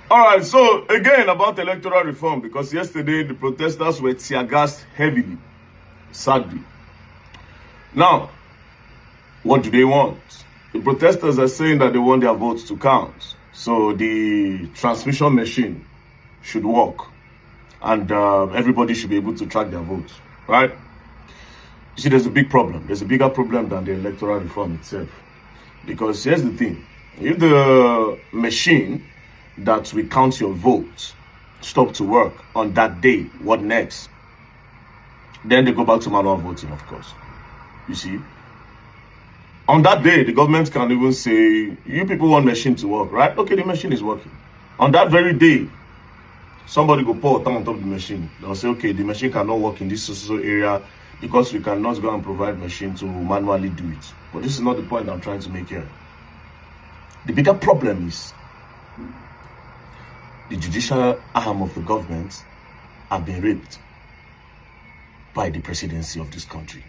All right, so again about electoral reform, because yesterday the protesters were tear-gassed heavily, sadly. Now, what do they want? The protesters are saying that they want their votes to count. So the transmission machine should work and everybody should be able to track their votes, right? You see, there's a big problem. There's a bigger problem than the electoral reform itself. Because here's the thing. If the machine that will count your votes stop to work on that day, what next? Then they go back to manual voting, of course. You see? On that day, the government can even say, you people want machine to work, right? Okay, the machine is working. On that very day, somebody go pour water on top of the machine. They'll say, okay, the machine cannot work in this social area because we cannot go and provide machine to manually do it. But this is not the point I'm trying to make here. The bigger problem is the judicial arm of the government have been raped by the presidency of this country.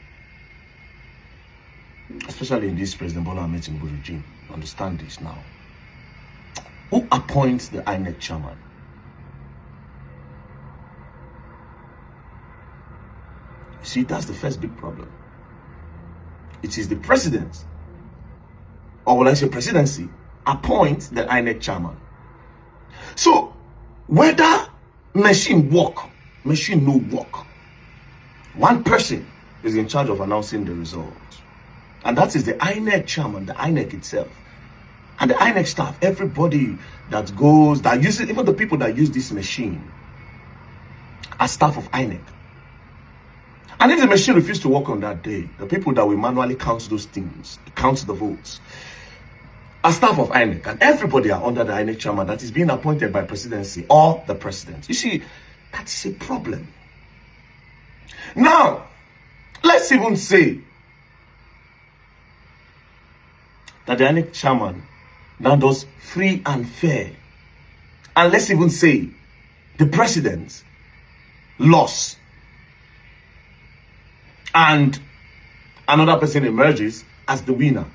Especially in this President Bola Ahmed Tinubu regime. Understand this now. Who appoints the INEC chairman? You see, that's the first big problem. It is the president, or will I say presidency, appoints the INEC chairman. So, whether machine work, machine no work, one person is in charge of announcing the results. And that is the INEC chairman, the INEC itself. And the INEC staff, everybody that goes, that uses, even the people that use this machine are staff of INEC. And if the machine refuses to work on that day, the people that will manually count those things, count the votes, are staff of INEC. And everybody are under the INEC chairman that is being appointed by presidency or the president. You see, that is a problem. Now, let's even say that the INEC chairman now does free and fair. And let's even say the president lost and another person emerges as the winner.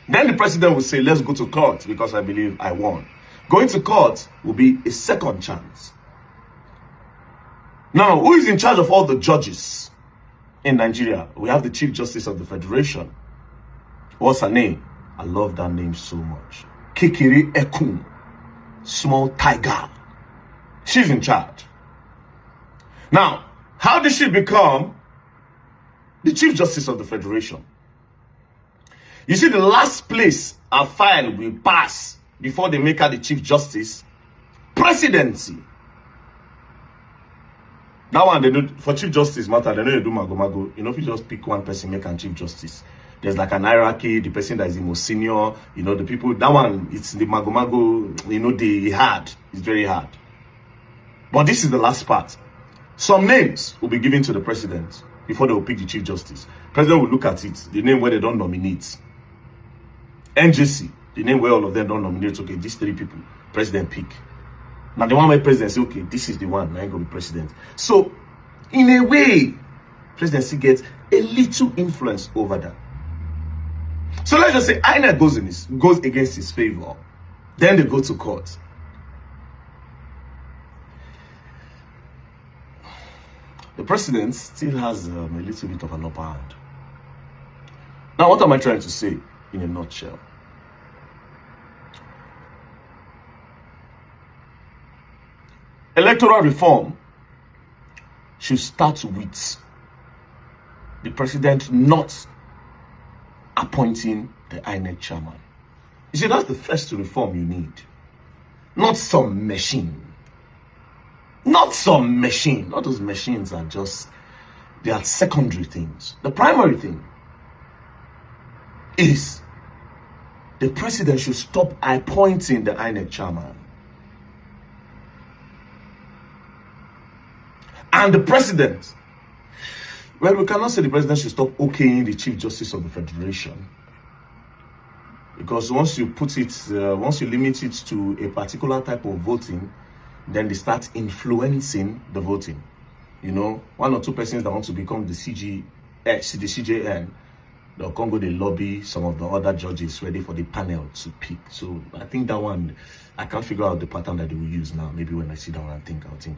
Then the president will say, let's go to court because I believe I won. Going to court will be a second chance. Now, who is in charge of all the judges in Nigeria? We have the Chief Justice of the Federation. What's her name? I love that name so much. Kekere Ekun, small tiger. She's in charge. Now, how did she become the Chief Justice of the Federation? You see, the last place a file will pass before they make her the Chief Justice, presidency. That one, they do, for Chief Justice matter, they know you do mago. You know, if you just pick one person, make a Chief Justice. There's like an hierarchy, the person that is the most senior, you know, the people, that one, it's the mago, you know, the hard, it's very hard. But this is the last part. Some names will be given to the president before they will pick the Chief Justice. President will look at it, the name where they don't nominate. NJC, the name where all of them don't nominate, okay, these three people, president pick. Now the one where president say, okay, this is the one, I'm going to be president. So, in a way, presidency gets a little influence over that. So let's just say INEC goes against his favor. Then they go to court. The president still has a little bit of an upper hand. Now, what am I trying to say in a nutshell? Electoral reform should start with the president not appointing the INEC chairman. You see, that's the first reform you need. Not some machine. Not some machine. All those machines are just, they are secondary things. The primary thing is the president should stop appointing the INEC chairman. And the president, well, we cannot say the president should stop okaying the Chief Justice of the Federation. Because once you put it, once you limit it to a particular type of voting, then they start influencing the voting. You know, one or two persons that want to become the CJN, they'll come go, they lobby some of the other judges ready for the panel to pick. So I think that one, I can't figure out the pattern that they will use now. Maybe when I sit down and think, I'll think.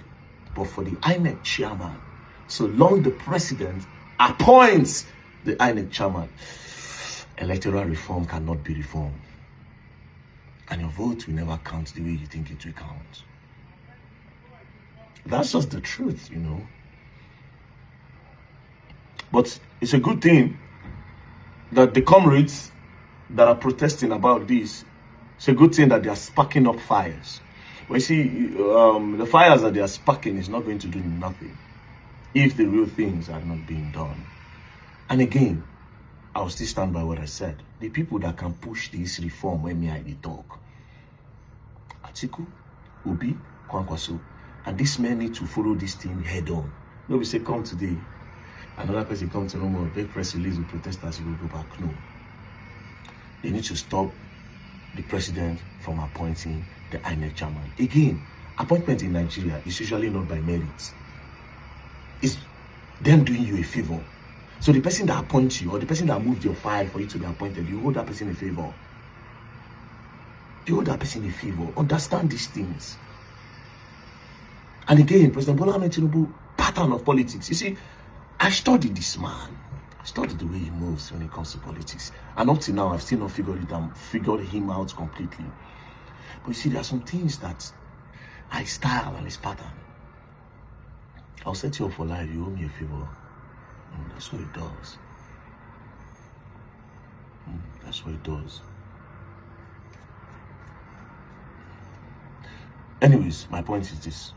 But for the INEC chairman, so long the president appoints the INEC chairman, electoral reform cannot be reformed. And your vote will never count the way you think it will count. That's just the truth, you know. But it's a good thing that the comrades that are protesting about this, it's a good thing that they are sparking up fires. But you see, the fires that they are sparking is not going to do nothing if the real things are not being done. And again, I'll still stand by what I said. The people that can push this reform when me I talk, Atiku, Obi, Kwankwaso, and these men need to follow this thing head on. Nobody say come today, another person come to no more, big press release with protesters, you will go back. No. They need to stop the president from appointing the INEC chairman. Again, appointment in Nigeria is usually not by merit. It's them doing you a favor. So the person that appoints you, or the person that moved your file for you to be appointed, you hold that person a favor. You hold that person a favor. Understand these things. And again, President Bola Ahmed Tinubu, pattern of politics. You see, I studied this man. I studied the way he moves when it comes to politics. And up to now, I've still not figured him out completely. But you see, there are some things that I style and his pattern. I'll set you up for life. You owe me a favor. That's what it does. That's what it does. Anyways, my point is this.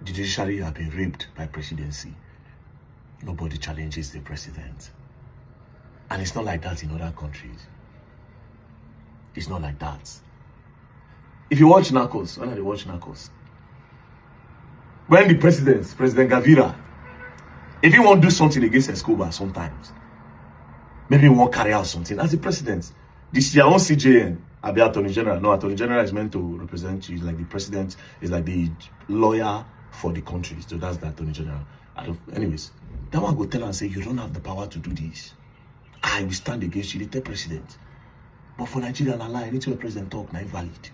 The judiciary have been raped by presidency. Nobody challenges the president. And it's not like that in other countries. It's not like that. If you watch Narcos, when I watch Narcos, when the President Gavira, if he won't do something against Escobar sometimes, maybe he won't carry out something. As the president, this your own CJN, I'll be Attorney General. No, Attorney General is meant to represent you. Like the president is like the lawyer for the country. So that's the Attorney General. Anyways, that one go tell and say, you don't have the power to do this. I will stand against you, the president. But for Nigeria and Allah, anything the president talk, not valid.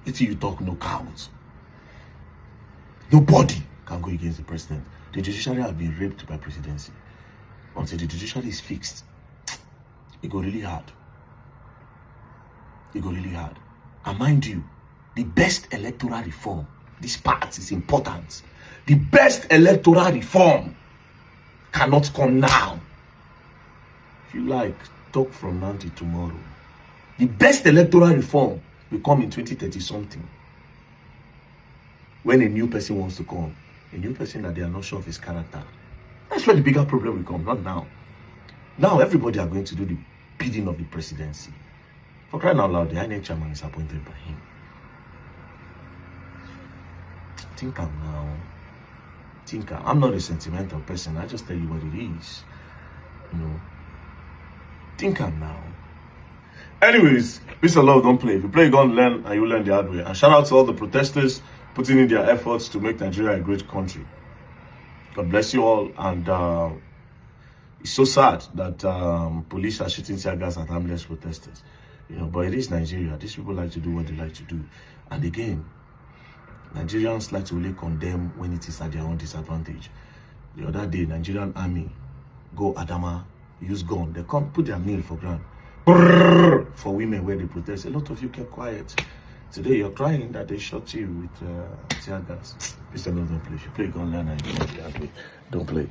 Anything you talk, no count. Nobody can go against the president. The judiciary have been raped by presidency. Until the judiciary is fixed, it go really hard. It go really hard. And mind you, the best electoral reform, this part is important. The best electoral reform cannot come now. If you like, talk from now till tomorrow. The best electoral reform will come in 2030 something. When a new person wants to come, a new person that they are not sure of his character. That's where the bigger problem will come, not now. Now everybody are going to do the bidding of the presidency. For crying out loud, the INEC chairman is appointed by him. Think I'm now. I'm not a sentimental person. I just tell you what it is. You know. Think I'm now. Anyways, peace and love, don't play. If you play, you're going to learn, and you learn the hard way. And shout out to all the protesters putting in their efforts to make Nigeria a great country. God bless you all. And it's so sad that police are shooting tear gas at harmless protesters. You know, but it is Nigeria. These people like to do what they like to do. And again, Nigerians like to really condemn when it is at their own disadvantage. The other day, Nigerian army go Adama, use gun. They come put their meal for ground. Brrr, for women where they protest. A lot of you kept quiet. Today you're crying that they shot you with tear gas. Please don't play. If you play, go online and don't play.